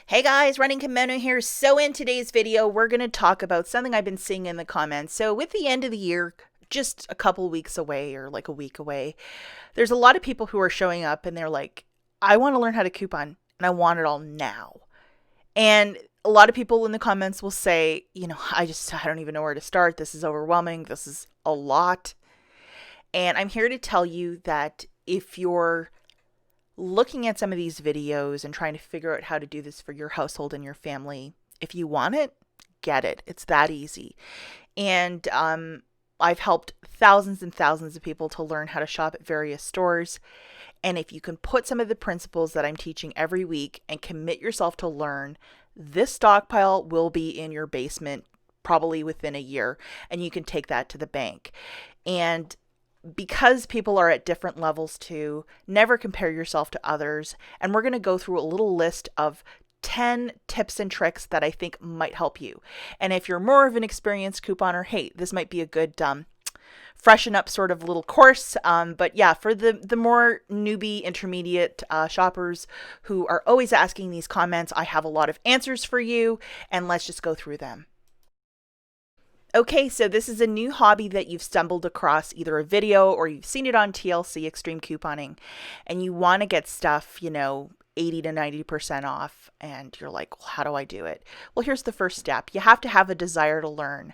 Hey guys, Running Kimono here. So in today's video, we're going to talk about something I've been seeing in the comments. So with the end of the year, just a couple weeks away or like a week away, there's a lot of people who are showing up and they're like, I want to learn how to coupon and I want it all now. And a lot of people in the comments will say, I don't even know where to start. This is overwhelming. This is a lot. And I'm here to tell you that if you're looking at some of these videos and trying to figure out how to do this for your household and your family, if you want it, get it. It's that easy. And I've helped thousands and thousands of people to learn how to shop at various stores. And if you can put some of the principles that I'm teaching every week and commit yourself to learn, this stockpile will be in your basement probably within a year, and you can take that to the bank. And because people are at different levels too, never compare yourself to others. And we're going to go through a little list of 10 tips and tricks that I think might help you. And if you're more of an experienced couponer, hey, this might be a good freshen up sort of little course. But yeah, for the more newbie, intermediate shoppers who are always asking these comments, I have a lot of answers for you, and let's just go through them. Okay, so this is a new hobby that you've stumbled across, either a video or you've seen it on TLC, Extreme Couponing, and you want to get stuff, 80 to 90% off, and you're like, well, how do I do it? Well, here's the first step. You have to have a desire to learn.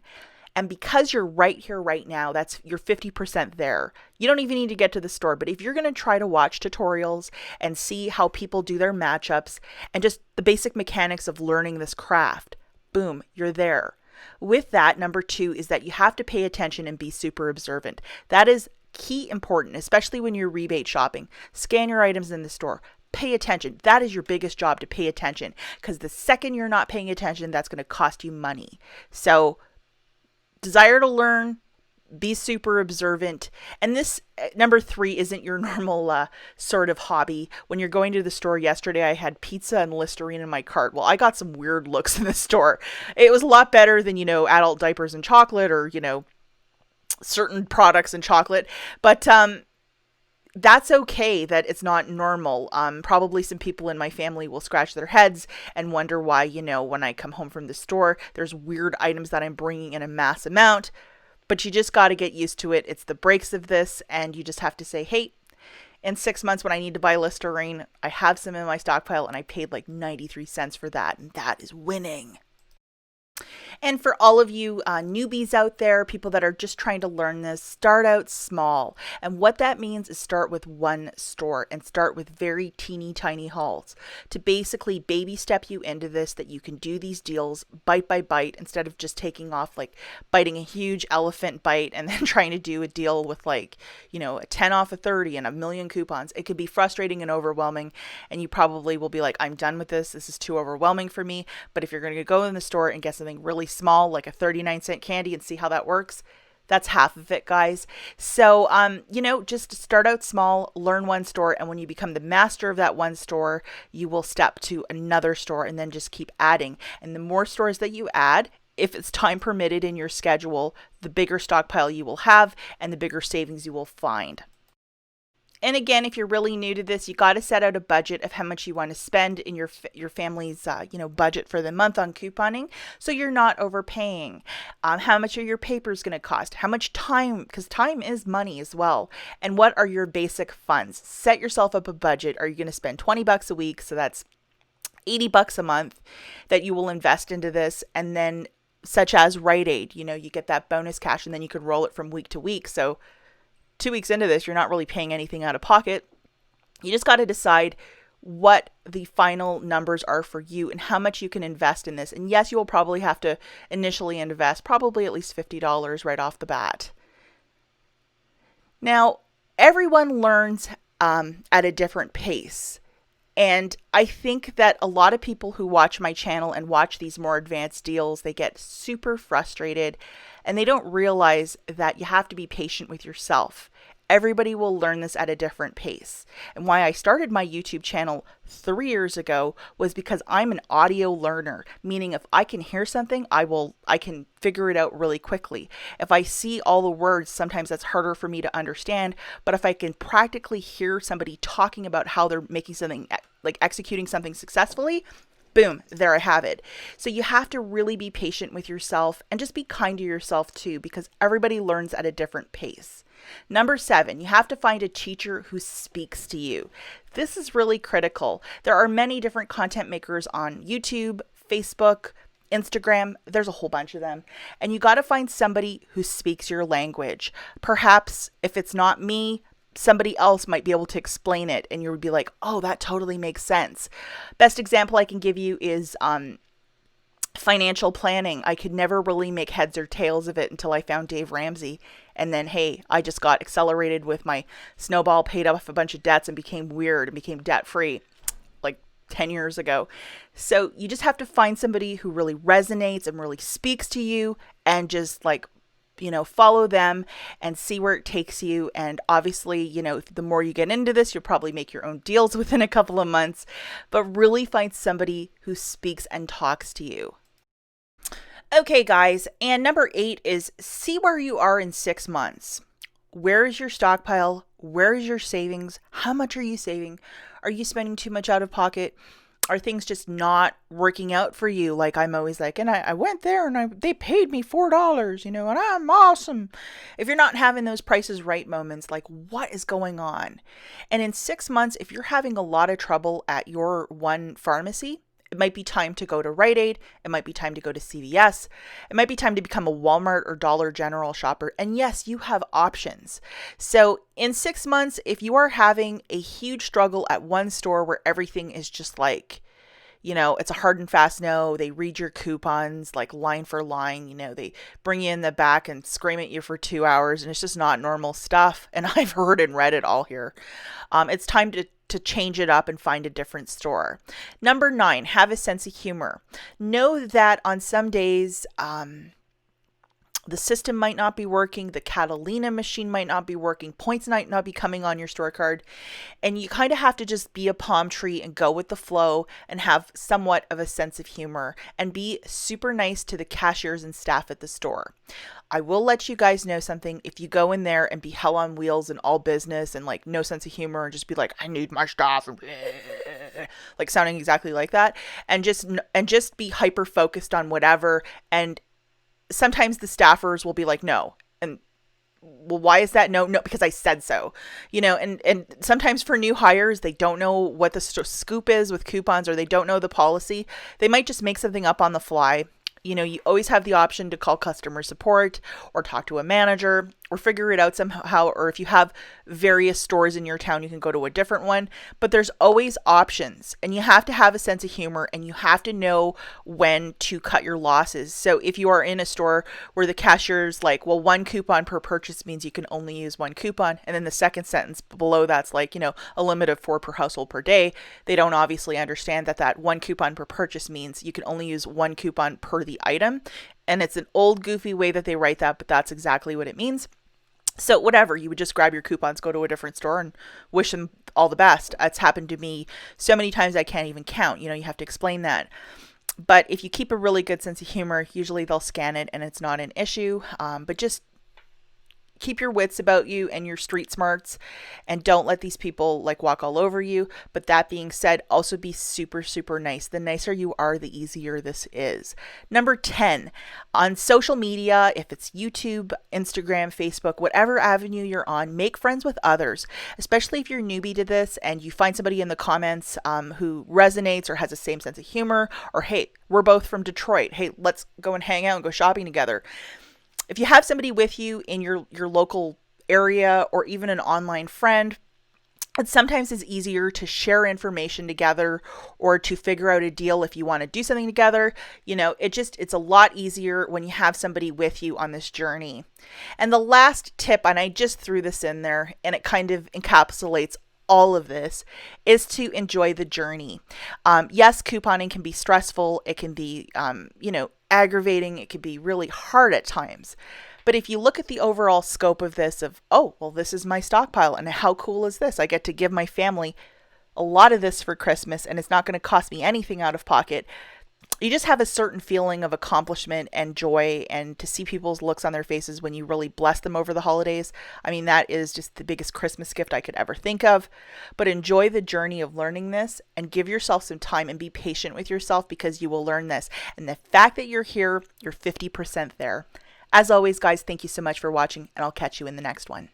And because you're right here, right now, you're 50% there. You don't even need to get to the store, but if you're going to try to watch tutorials and see how people do their matchups and just the basic mechanics of learning this craft, boom, you're there. With that, number 2 is that you have to pay attention and be super observant. That is key important, especially when you're rebate shopping. Scan your items in the store. Pay attention. That is your biggest job, to pay attention, because the second you're not paying attention, that's going to cost you money. So desire to learn, be super observant. And this number 3 isn't your normal sort of hobby. When you're going to the store yesterday, I had pizza and Listerine in my cart. Well, I got some weird looks in the store. It was a lot better than, adult diapers and chocolate, or, certain products and chocolate. But that's okay that it's not normal. Probably some people in my family will scratch their heads and wonder why, when I come home from the store, there's weird items that I'm bringing in a mass amount. But you just got to get used to it. It's the breaks of this, and you just have to say, hey, in 6 months when I need to buy Listerine, I have some in my stockpile, and I paid like 93 cents for that, and that is winning. And for all of you newbies out there, people that are just trying to learn this, start out small. And what that means is start with one store and start with very teeny tiny hauls to basically baby step you into this, that you can do these deals bite by bite instead of just taking off, like biting a huge elephant bite and then trying to do a deal with a 10 off of 30 and a million coupons. It could be frustrating and overwhelming, and you probably will be like, I'm done with this. This is too overwhelming for me. But if you're going to go in the store and get something really small, like a 39-cent candy, and see how that works, that's half of it, guys. So just start out small, learn one store, and when you become the master of that one store, you will step to another store and then just keep adding. And the more stores that you add, if it's time permitted in your schedule, the bigger stockpile you will have and the bigger savings you will find. And again, if you're really new to this, you got to set out a budget of how much you want to spend in your family's budget for the month on couponing, so you're not overpaying. How much are your papers going to cost? How much time? Because time is money as well. And what are your basic funds? Set yourself up a budget. Are you going to spend $20 a week? So that's $80 a month that you will invest into this, and then such as Rite Aid, you get that bonus cash, and then you could roll it from week to week. So 2 weeks into this, you're not really paying anything out of pocket. You just got to decide what the final numbers are for you and how much you can invest in this. And yes, you will probably have to initially invest probably at least $50 right off the bat. Now, everyone learns at a different pace. And I think that a lot of people who watch my channel and watch these more advanced deals, they get super frustrated and they don't realize that you have to be patient with yourself. Everybody will learn this at a different pace. And why I started my YouTube channel 3 years ago was because I'm an audio learner, meaning if I can hear something, I can figure it out really quickly. If I see all the words, sometimes that's harder for me to understand, but if I can practically hear somebody talking about how they're making something, like executing something successfully, boom, there I have it. So you have to really be patient with yourself and just be kind to yourself too, because everybody learns at a different pace. Number 7, you have to find a teacher who speaks to you. This is really critical. There are many different content makers on YouTube, Facebook, Instagram. There's a whole bunch of them. And you got to find somebody who speaks your language. Perhaps if it's not me, somebody else might be able to explain it and you would be like, oh, that totally makes sense. Best example I can give you is financial planning. I could never really make heads or tails of it until I found Dave Ramsey. And then, hey, I just got accelerated with my snowball, paid off a bunch of debts and became weird and became debt free like 10 years ago. So you just have to find somebody who really resonates and really speaks to you and just like, follow them and see where it takes you. And obviously, the more you get into this, you'll probably make your own deals within a couple of months, but really find somebody who speaks and talks to you. Okay, guys, and number 8 is see where you are in 6 months. Where is your stockpile? Where is your savings? How much are you saving? Are you spending too much out of pocket? Are things just not working out for you? Like I'm always like, and I went there and they paid me $4, and I'm awesome. If you're not having those prices right moments, like what is going on? And in 6 months, if you're having a lot of trouble at your one pharmacy, it might be time to go to Rite Aid. It might be time to go to CVS. It might be time to become a Walmart or Dollar General shopper. And yes, you have options. So in 6 months, if you are having a huge struggle at one store where everything is just like, it's a hard and fast no, they read your coupons like line for line, they bring you in the back and scream at you for 2 hours and it's just not normal stuff. And I've heard and read it all here. It's time to change it up and find a different store. Number 9, have a sense of humor. Know that on some days, the system might not be working, the Catalina machine might not be working, points might not be coming on your store card, and you kind of have to just be a palm tree and go with the flow and have somewhat of a sense of humor and be super nice to the cashiers and staff at the store. I will let you guys know something. If you go in there and be hell on wheels and all business and like no sense of humor and just be like, I need my stuff, and like sounding exactly like that, and just be hyper focused on whatever, and sometimes the staffers will be like, no. And well, why is that? No, because I said so, and sometimes for new hires, they don't know what the scoop is with coupons or they don't know the policy. They might just make something up on the fly. You always have the option to call customer support or talk to a manager or figure it out somehow. Or if you have various stores in your town, you can go to a different one. But there's always options, and you have to have a sense of humor and you have to know when to cut your losses. So if you are in a store where the cashier's like, well, 1 coupon per purchase means you can only use 1 coupon. And then the second sentence below that's like, a limit of 4 per household per day. They don't obviously understand that 1 coupon per purchase means you can only use 1 coupon per the item. And it's an old goofy way that they write that, but that's exactly what it means. So whatever, you would just grab your coupons, go to a different store and wish them all the best. It's happened to me so many times I can't even count. You have to explain that. But if you keep a really good sense of humor, usually they'll scan it and it's not an issue. But just keep your wits about you and your street smarts and don't let these people like walk all over you. But that being said, also be super, super nice. The nicer you are, the easier this is. Number 10, on social media, if it's YouTube, Instagram, Facebook, whatever avenue you're on, make friends with others, especially if you're newbie to this and you find somebody in the comments who resonates or has the same sense of humor, or, hey, we're both from Detroit. Hey, let's go and hang out and go shopping together. If you have somebody with you in your local area or even an online friend, it sometimes is easier to share information together or to figure out a deal if you want to do something together. It's a lot easier when you have somebody with you on this journey. And the last tip, and I just threw this in there and it kind of encapsulates all of this, is to enjoy the journey. Yes, couponing can be stressful. It can be, aggravating. It can be really hard at times. But if you look at the overall scope of this this is my stockpile and how cool is this? I get to give my family a lot of this for Christmas and it's not going to cost me anything out of pocket. you just have a certain feeling of accomplishment and joy, and to see people's looks on their faces when you really bless them over the holidays. I mean, that is just the biggest Christmas gift I could ever think of. But enjoy the journey of learning this and give yourself some time and be patient with yourself, because you will learn this. And the fact that you're here, you're 50% there. As always, guys, thank you so much for watching, and I'll catch you in the next one.